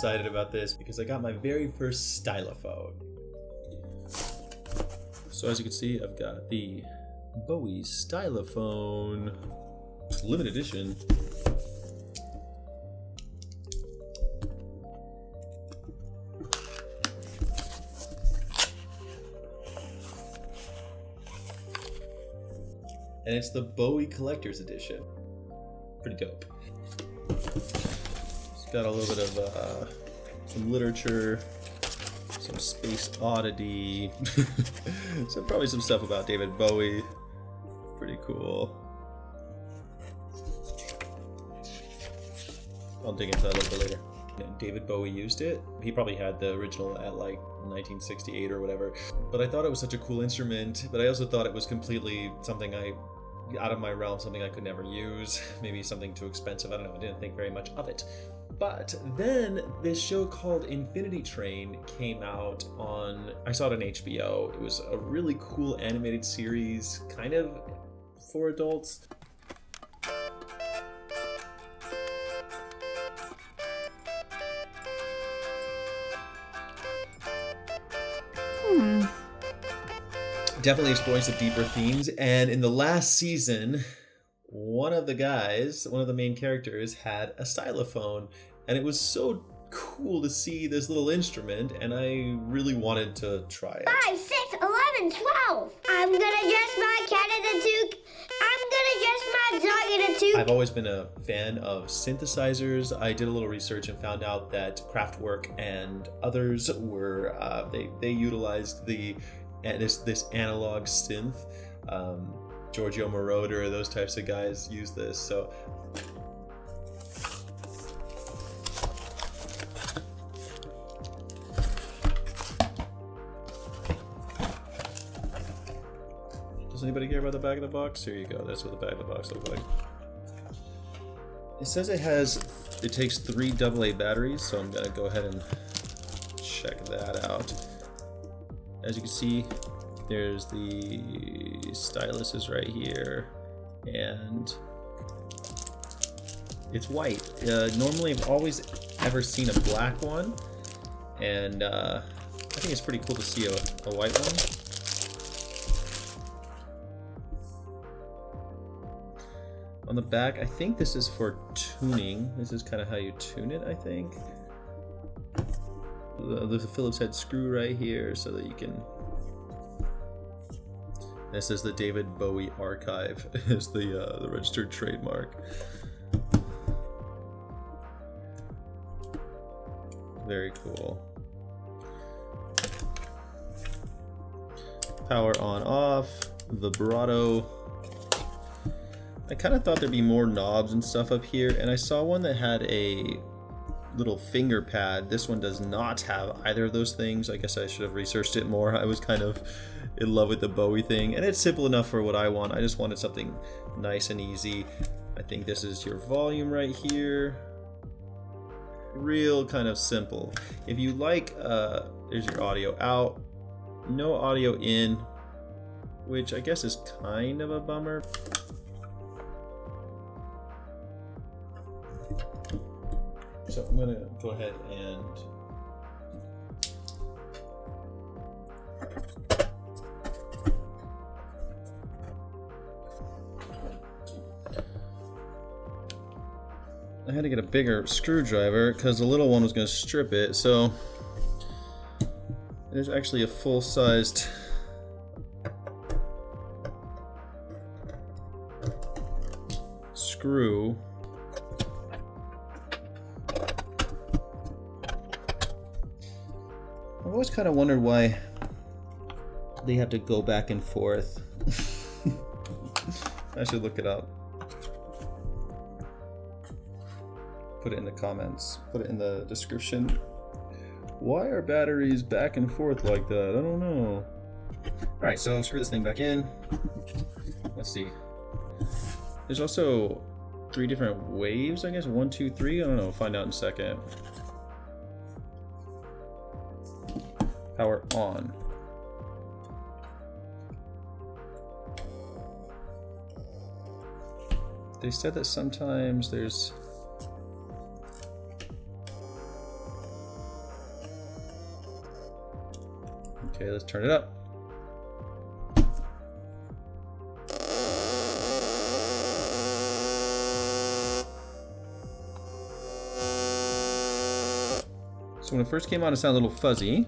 excited about this because I got my very first Stylophone. So as you can see, I've got the Bowie Stylophone limited edition. And it's the Bowie Collector's Edition. Pretty dope. It's got a little bit of some literature, some space oddity, probably some stuff about David Bowie. Pretty cool. I'll dig into that a little bit later. David Bowie used it. He probably had the original at like 1968 or whatever. But I thought it was such a cool instrument, but I also thought it was completely something out of my realm, something I could never use, maybe something too expensive. I don't know, I didn't think very much of it. But then this show called Infinity Train came out on, I saw it on HBO. It was a really cool animated series, kind of for adults. Definitely exploring some deeper themes, and in the last season, one of the main characters had a Stylophone, and it was so cool to see this little instrument, and I really wanted to try it. 5, 6, 11, 12. I'm gonna dress my cat in a toque. I'm gonna dress my dog in a toque. I've always been a fan of synthesizers. I did a little research and found out that Kraftwerk and others were they utilized this analog synth. Giorgio Moroder, those types of guys use this. So does anybody care about the back of the box? Here you go. That's what the back of the box looks like. It says it takes 3 AA batteries, so I'm gonna go ahead and check that out. As you can see, there's the stylus is right here, and it's white. Normally, I've always ever seen a black one, and I think it's pretty cool to see a white one. On the back, I think this is for tuning. This is kind of how you tune it, I think. There's a Phillips head screw right here so that you can... This is the David Bowie Archive, is the registered trademark. Very cool. Power on off, vibrato. I kind of thought there'd be more knobs and stuff up here, and I saw one that had a little finger pad. This one does not have either of those things. I guess I should have researched it more. I was kind of in love with the Bowie thing, and it's simple enough for what I want. I just wanted something nice and easy. I think this is your volume right here. Real kind of simple. If you like, there's your audio out, no audio in, which I guess is kind of a bummer. So I'm going to go ahead and I had to get a bigger screwdriver because the little one was going to strip it. So there's actually a full-sized screw. I've always kind of wondered why they have to go back and forth. I should look it up. Put it in the comments. Put it in the description. Why are batteries back and forth like that? I don't know. Alright, so screw this thing back in. Let's see. There's also 3 different waves, I guess. 1, 2, 3. I don't know. We'll find out in a second. Power on. They said that sometimes there's Okay, let's turn it up. So when it first came on, it sounded a little fuzzy.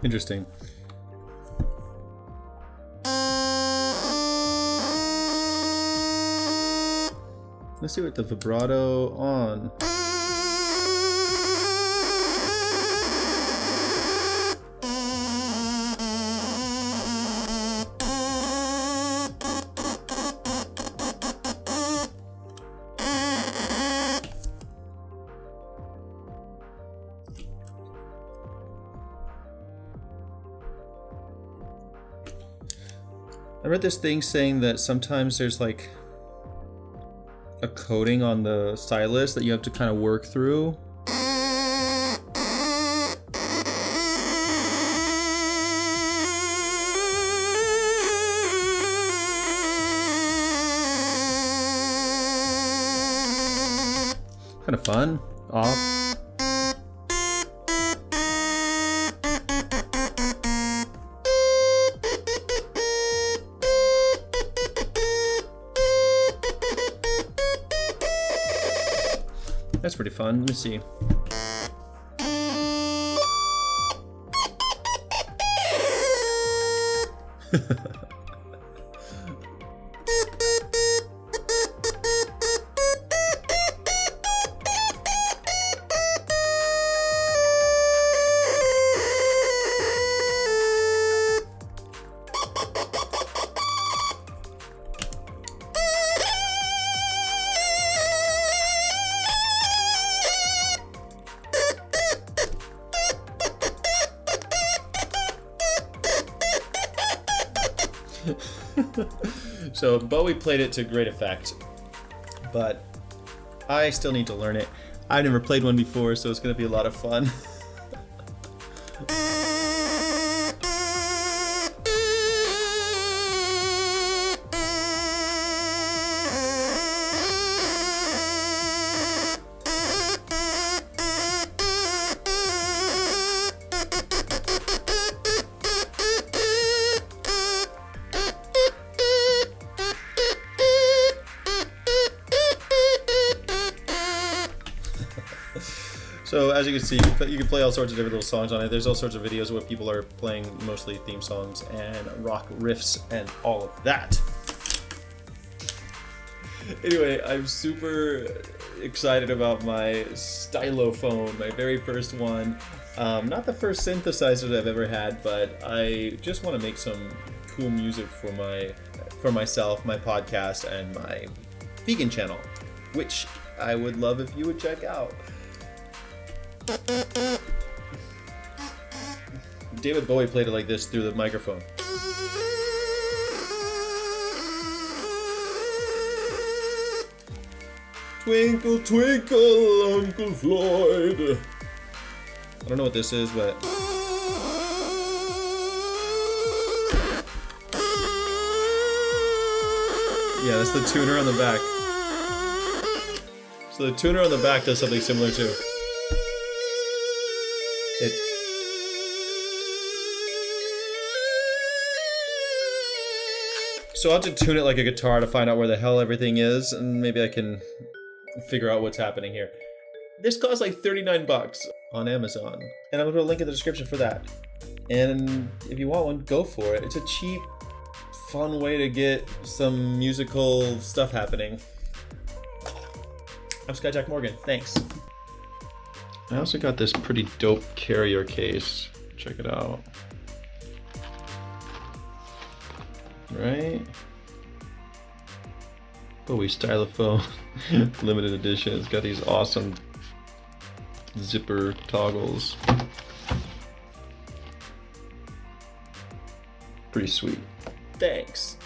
Interesting. Let's see what the vibrato on. I read this thing saying that sometimes there's like a coating on the stylus that you have to kind of work through. Kind of fun. Off. That's pretty fun. Let me see. So Bowie played it to great effect, but I still need to learn it. I never played one before, so it's going to be a lot of fun. So as you can see, you can play all sorts of different little songs on it. There's all sorts of videos where people are playing mostly theme songs and rock riffs and all of that. Anyway, I'm super excited about my Stylophone, my very first one. Not the first synthesizer that I've ever had, but I just want to make some cool music for myself, my podcast, and my vegan channel, which I would love if you would check out. David Bowie played it like this through the microphone. Twinkle, twinkle, Uncle Floyd. I don't know what this is, but... yeah, that's the tuner on the back. So the tuner on the back does something similar too. So I'll have to tune it like a guitar to find out where the hell everything is, and maybe I can figure out what's happening here. This costs like $39 on Amazon, and I'm gonna put a link in the description for that. And if you want one, go for it. It's a cheap, fun way to get some musical stuff happening. I'm Skyjack Morgan. Thanks. I also got this pretty dope carrier case. Check it out. Right? Bowie Stylophone limited edition. It's got these awesome zipper toggles. Pretty sweet. Thanks.